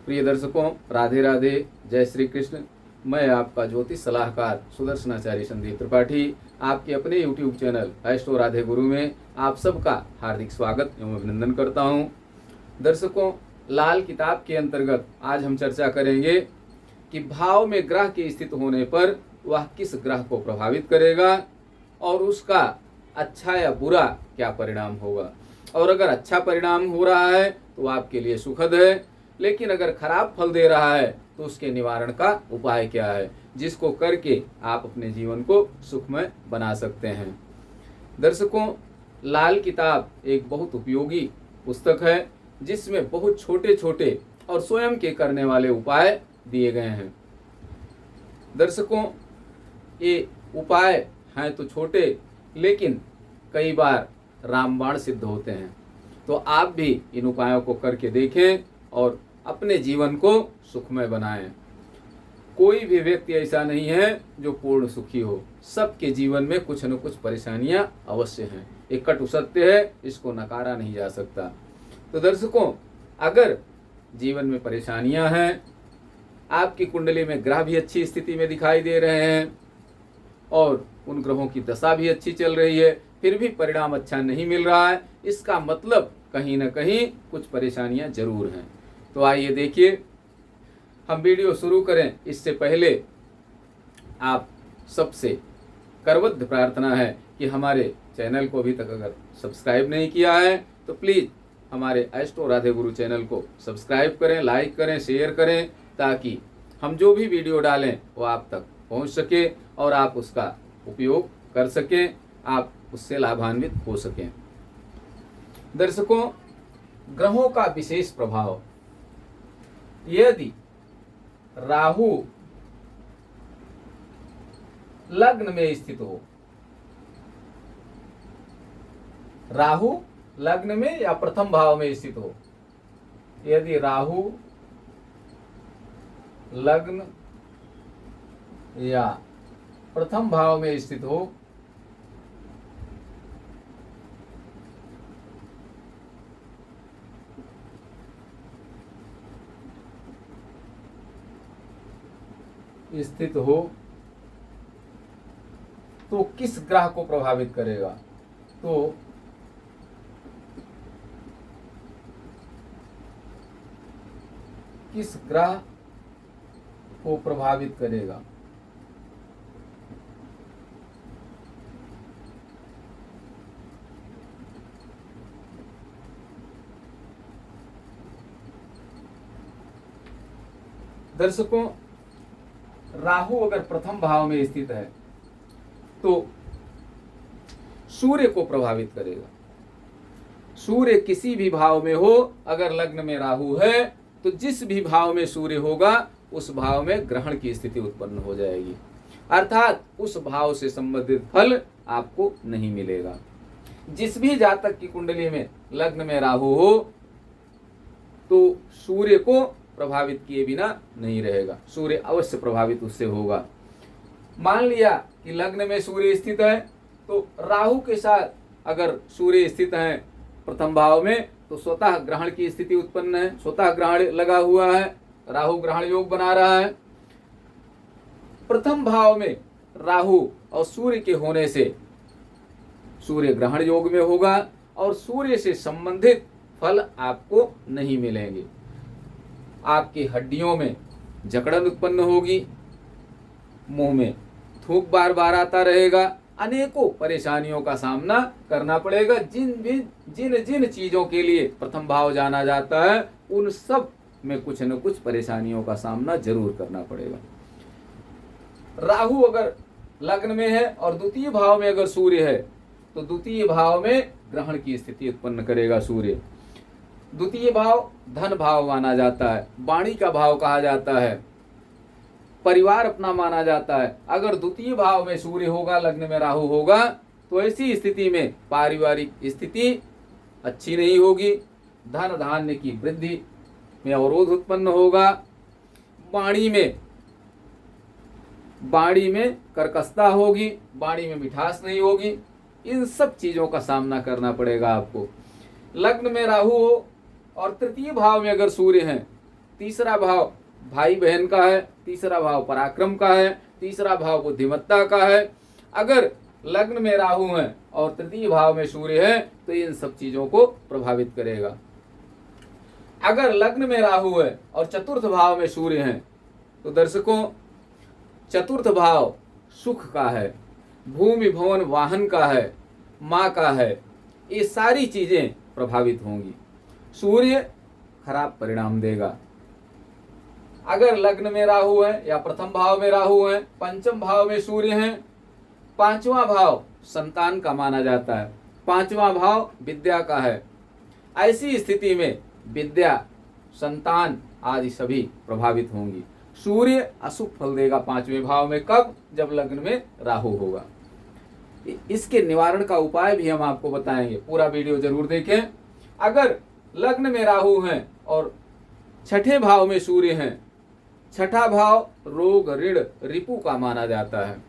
प्रिय दर्शकों, राधे राधे, जय श्री कृष्ण। मैं आपका ज्योतिष सलाहकार सुदर्शनाचार्य संदीप त्रिपाठी आपके अपने YouTube चैनल एस्ट्रो राधे गुरु में आप सबका हार्दिक स्वागत एवं अभिनंदन करता हूं। दर्शकों, लाल किताब के अंतर्गत आज हम चर्चा करेंगे कि भाव में ग्रह के स्थित होने पर वह किस ग्रह को प्रभावित करेगा और उसका अच्छा या बुरा क्या परिणाम होगा। और अगर अच्छा परिणाम हो रहा है तो आपके लिए सुखद है, लेकिन अगर खराब फल दे रहा है तो उसके निवारण का उपाय क्या है, जिसको करके आप अपने जीवन को सुखमय बना सकते हैं। दर्शकों, लाल किताब एक बहुत उपयोगी पुस्तक है जिसमें बहुत छोटे छोटे और स्वयं के करने वाले उपाय दिए गए हैं। दर्शकों, ये उपाय हैं तो छोटे, लेकिन कई बार रामबाण सिद्ध होते हैं। तो आप भी इन उपायों को करके देखें और अपने जीवन को सुखमय बनाएं। कोई भी व्यक्ति ऐसा नहीं है जो पूर्ण सुखी हो। सबके जीवन में कुछ न कुछ परेशानियां अवश्य हैं। एक कटु सत्य है, इसको नकारा नहीं जा सकता। तो दर्शकों, अगर जीवन में परेशानियां हैं, आपकी कुंडली में ग्रह भी अच्छी स्थिति में दिखाई दे रहे हैं और उन ग्रहों की दशा भी अच्छी चल रही है, फिर भी परिणाम अच्छा नहीं मिल रहा है, इसका मतलब कहीं न कहीं कुछ परेशानियां जरूर हैं। तो आइए देखिए, हम वीडियो शुरू करें इससे पहले आप सबसे करबद्ध प्रार्थना है कि हमारे चैनल को अभी तक अगर सब्सक्राइब नहीं किया है तो प्लीज़ हमारे एस्ट्रो राधे गुरु चैनल को सब्सक्राइब करें, लाइक करें, शेयर करें, ताकि हम जो भी वीडियो डालें वो आप तक पहुंच सके और आप उसका उपयोग कर सकें, आप उससे लाभान्वित हो सकें। दर्शकों, ग्रहों का विशेष प्रभाव। यदि राहु लग्न में स्थित हो, राहु लग्न में या प्रथम भाव में स्थित हो, यदि राहु लग्न या प्रथम भाव में स्थित हो तो किस ग्रह को प्रभावित करेगा? तो किस ग्रह को प्रभावित करेगा? दर्शकों, राहु अगर प्रथम भाव में स्थित है तो सूर्य को प्रभावित करेगा। सूर्य किसी भी भाव में हो, अगर लग्न में राहु है तो जिस भी भाव में सूर्य होगा उस भाव में ग्रहण की स्थिति उत्पन्न हो जाएगी, अर्थात उस भाव से संबंधित फल आपको नहीं मिलेगा। जिस भी जातक की कुंडली में लग्न में राहु हो तो सूर्य को प्रभावित किए बिना नहीं रहेगा, सूर्य अवश्य प्रभावित उससे होगा। मान लिया कि लग्न में सूर्य स्थित है तो राहु के साथ अगर सूर्य स्थित है प्रथम भाव में तो स्वतः ग्रहण की स्थिति उत्पन्न है, स्वतः ग्रहण लगा हुआ है, राहु ग्रहण योग बना रहा है। प्रथम भाव में राहु और सूर्य के होने से सूर्य ग्रहण योग में होगा और सूर्य से संबंधित फल आपको नहीं मिलेंगे। आपकी हड्डियों में जकड़न उत्पन्न होगी, मुंह में थूक बार बार आता रहेगा, अनेकों परेशानियों का सामना करना पड़ेगा। जिन चीजों के लिए प्रथम भाव जाना जाता है उन सब में कुछ न कुछ परेशानियों का सामना जरूर करना पड़ेगा। राहु अगर लग्न में है और द्वितीय भाव में अगर सूर्य है तो द्वितीय भाव में ग्रहण की स्थिति उत्पन्न करेगा सूर्य। द्वितीय भाव धन भाव माना जाता है, वाणी का भाव कहा जाता है, परिवार अपना माना जाता है। अगर द्वितीय भाव में सूर्य होगा, लग्न में राहु होगा तो ऐसी स्थिति में पारिवारिक स्थिति अच्छी नहीं होगी, धन धान्य की वृद्धि में अवरोध उत्पन्न होगा, वाणी में कर्कशता होगी, वाणी में मिठास नहीं होगी। इन सब चीजों का सामना करना पड़ेगा आपको। लग्न में राहु हो और तृतीय भाव में अगर सूर्य हैं, तीसरा भाव भाई बहन का है, तीसरा भाव पराक्रम का है, तीसरा भाव बुद्धिमत्ता का है। अगर लग्न में राहु है और तृतीय भाव में सूर्य है तो इन सब चीजों को प्रभावित करेगा। अगर लग्न में राहु है और चतुर्थ भाव में सूर्य है तो दर्शकों, चतुर्थ भाव सुख का है, भूमि भवन वाहन का है, माँ का है, ये सारी चीजें प्रभावित होंगी। सूर्य खराब परिणाम देगा। अगर लग्न में राहु है या प्रथम भाव में राहु है, पंचम भाव में सूर्य है, पांचवा भाव संतान का माना जाता है, पांचवा भाव विद्या का है, ऐसी स्थिति में विद्या, संतान आदि सभी प्रभावित होंगी। सूर्य अशुभ फल देगा पांचवें भाव में। कब? जब लग्न में राहु होगा। इसके निवारण का उपाय भी हम आपको बताएंगे, पूरा वीडियो जरूर देखें। अगर लग्न में राहु है और छठे भाव में सूर्य है, छठा भाव रोग ऋण रिपु का माना जाता है।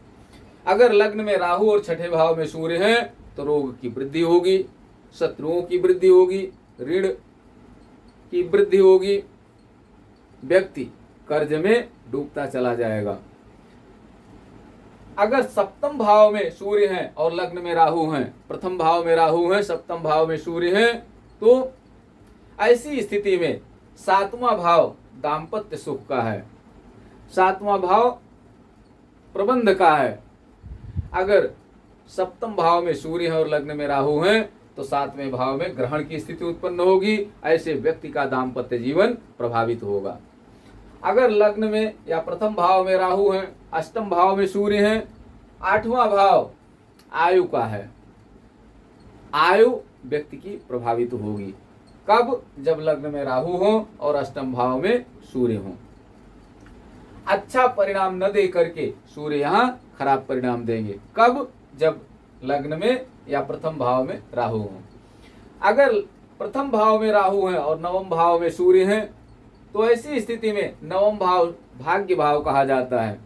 अगर लग्न में राहु और छठे भाव में सूर्य है तो रोग की वृद्धि होगी, शत्रुओं की वृद्धि होगी, ऋण की वृद्धि होगी, व्यक्ति कर्ज में डूबता चला जाएगा। अगर सप्तम भाव में सूर्य है और लग्न में राहु है, प्रथम भाव में राहु है, सप्तम भाव में सूर्य है, तो ऐसी स्थिति में सातवां भाव दाम्पत्य सुख का है, सातवां भाव प्रबंध का है। अगर सप्तम भाव में सूर्य है और लग्न में राहु है तो सातवें भाव में ग्रहण की स्थिति उत्पन्न होगी, ऐसे व्यक्ति का दाम्पत्य जीवन प्रभावित होगा। अगर लग्न में या प्रथम भाव में राहु है, अष्टम भाव में सूर्य है, आठवां भाव आयु का है, आयु व्यक्ति की प्रभावित होगी। कब? जब लग्न में राहु हो और अष्टम भाव में सूर्य हो। अच्छा परिणाम न दे करके सूर्य यहाँ खराब परिणाम देंगे। कब? जब लग्न में या प्रथम भाव में राहु हो। अगर प्रथम भाव में राहु है और नवम भाव में सूर्य है तो ऐसी स्थिति में नवम भाव भाग्य भाव कहा जाता है।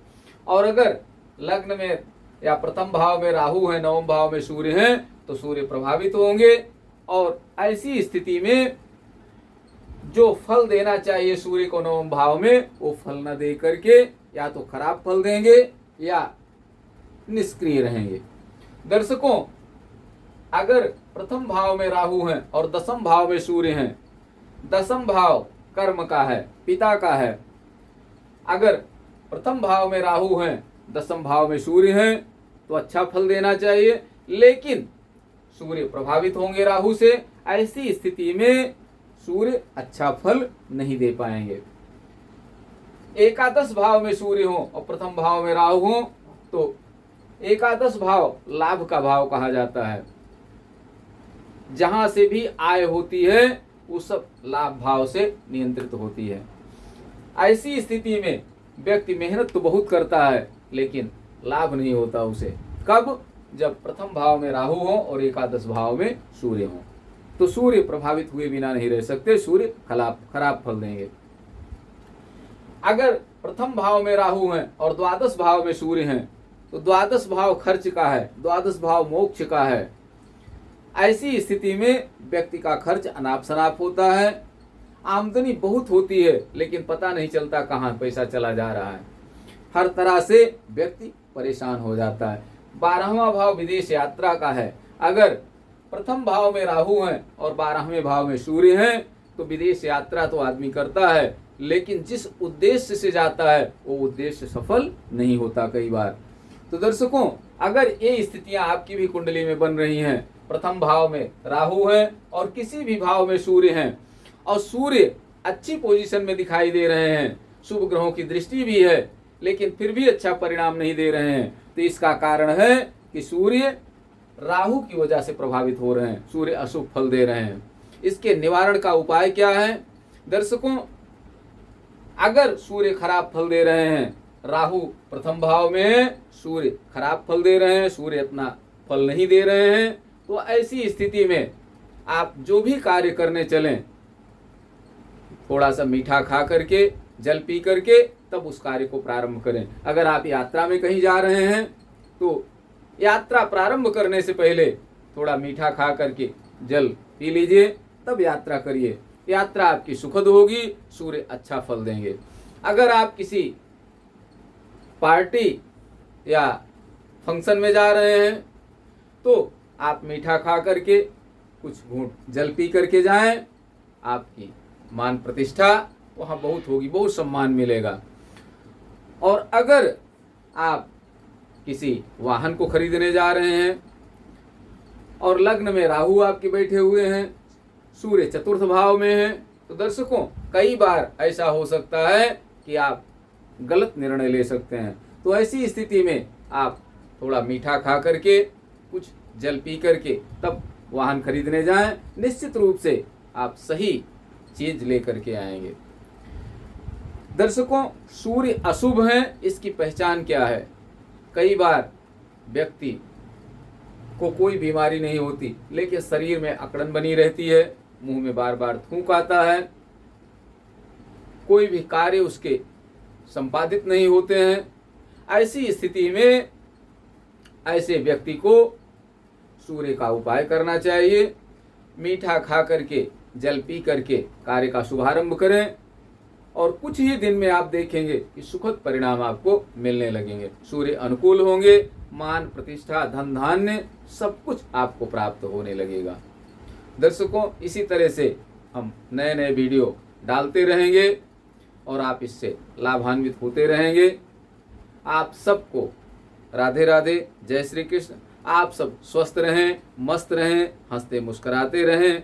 और अगर लग्न में या प्रथम भाव में राहु है, नवम भाव में सूर्य है तो सूर्य प्रभावित होंगे। और ऐसी स्थिति में जो फल देना चाहिए सूर्य को नवम भाव में, वो फल न दे करके या तो खराब फल देंगे या निष्क्रिय रहेंगे। दर्शकों, अगर प्रथम भाव में राहु है और दसम भाव में सूर्य है, दसम भाव कर्म का है, पिता का है। अगर प्रथम भाव में राहु है, दसम भाव में सूर्य है तो अच्छा फल देना चाहिए, लेकिन सूर्य प्रभावित होंगे राहु से। ऐसी स्थिति में सूर्य अच्छा फल नहीं दे पाएंगे। एकादश भाव में सूर्य हो और प्रथम भाव में राहु हो तो एकादश भाव लाभ का भाव कहा जाता है। जहां से भी आय होती है वो सब लाभ भाव से नियंत्रित होती है। ऐसी स्थिति में व्यक्ति मेहनत तो बहुत करता है लेकिन लाभ नहीं होता उसे। कब? जब प्रथम भाव में राहु हो और एकादश भाव में सूर्य हो। तो सूर्य प्रभावित हुए बिना नहीं रह सकते, सूर्य खराब फल देंगे। अगर प्रथम भाव में राहु है और द्वादश भाव में सूर्य है तो द्वादश भाव खर्च का है, द्वादश भाव मोक्ष का है। ऐसी स्थिति में व्यक्ति का खर्च अनाप शनाप होता है, आमदनी बहुत होती है लेकिन पता नहीं चलता कहाँ पैसा चला जा रहा है। हर तरह से व्यक्ति परेशान हो जाता है। 12वां भाव विदेश यात्रा का है। अगर प्रथम भाव में राहु है और 12वें भाव में सूर्य है तो विदेश यात्रा तो आदमी करता है लेकिन जिस उद्देश्य से जाता है वो उद्देश्य सफल नहीं होता कई बार। तो दर्शकों, अगर ये स्थितियां आपकी भी कुंडली में बन रही हैं, प्रथम भाव में राहु है और किसी भी भाव में सूर्य है और सूर्य अच्छी पोजीशन में दिखाई दे रहे हैं, शुभ ग्रहों की दृष्टि भी है लेकिन फिर भी अच्छा परिणाम नहीं दे रहे हैं, तो इसका कारण है कि सूर्य राहु की वजह से प्रभावित हो रहे हैं, सूर्य अशुभ फल दे रहे हैं। इसके निवारण का उपाय क्या है? दर्शकों, अगर सूर्य खराब फल दे रहे हैं, राहु प्रथम भाव में है, सूर्य खराब फल दे रहे हैं, सूर्य अपना फल नहीं दे रहे हैं, तो ऐसी स्थिति में आप जो भी कार्य करने चलें, थोड़ा सा मीठा खा करके, जल पी करके तब उस कार्य को प्रारंभ करें। अगर आप यात्रा में कहीं जा रहे हैं तो यात्रा प्रारंभ करने से पहले थोड़ा मीठा खा करके जल पी लीजिए, तब यात्रा करिए। यात्रा आपकी सुखद होगी, सूर्य अच्छा फल देंगे। अगर आप किसी पार्टी या फंक्शन में जा रहे हैं तो आप मीठा खा करके, कुछ घूंट जल पी करके जाएं, आपकी मान प्रतिष्ठा वहाँ बहुत होगी, बहुत सम्मान मिलेगा। और अगर आप किसी वाहन को खरीदने जा रहे हैं और लग्न में राहु आपके बैठे हुए हैं, सूर्य चतुर्थ भाव में है, तो दर्शकों कई बार ऐसा हो सकता है कि आप गलत निर्णय ले सकते हैं। तो ऐसी स्थिति में आप थोड़ा मीठा खा करके, कुछ जल पी करके तब वाहन खरीदने जाएं। निश्चित रूप से आप सही चीज लेकर के आएंगे। दर्शकों, सूर्य अशुभ है, इसकी पहचान क्या है? कई बार व्यक्ति को कोई बीमारी नहीं होती, लेकिन शरीर में अकड़न बनी रहती है, मुंह में बार बार थूक आता है, कोई भी कार्य उसके संपादित नहीं होते हैं। ऐसी स्थिति में ऐसे व्यक्ति को सूर्य का उपाय करना चाहिए। मीठा खा करके, जल पी करके कार्य का शुभारंभ करें और कुछ ही दिन में आप देखेंगे कि सुखद परिणाम आपको मिलने लगेंगे। सूर्य अनुकूल होंगे, मान प्रतिष्ठा धन धान्य सब कुछ आपको प्राप्त होने लगेगा। दर्शकों, इसी तरह से हम नए नए वीडियो डालते रहेंगे और आप इससे लाभान्वित होते रहेंगे। आप सबको राधे राधे, जय श्री कृष्ण। आप सब स्वस्थ रहें, मस्त रहें, हंसते मुस्कुराते रहें।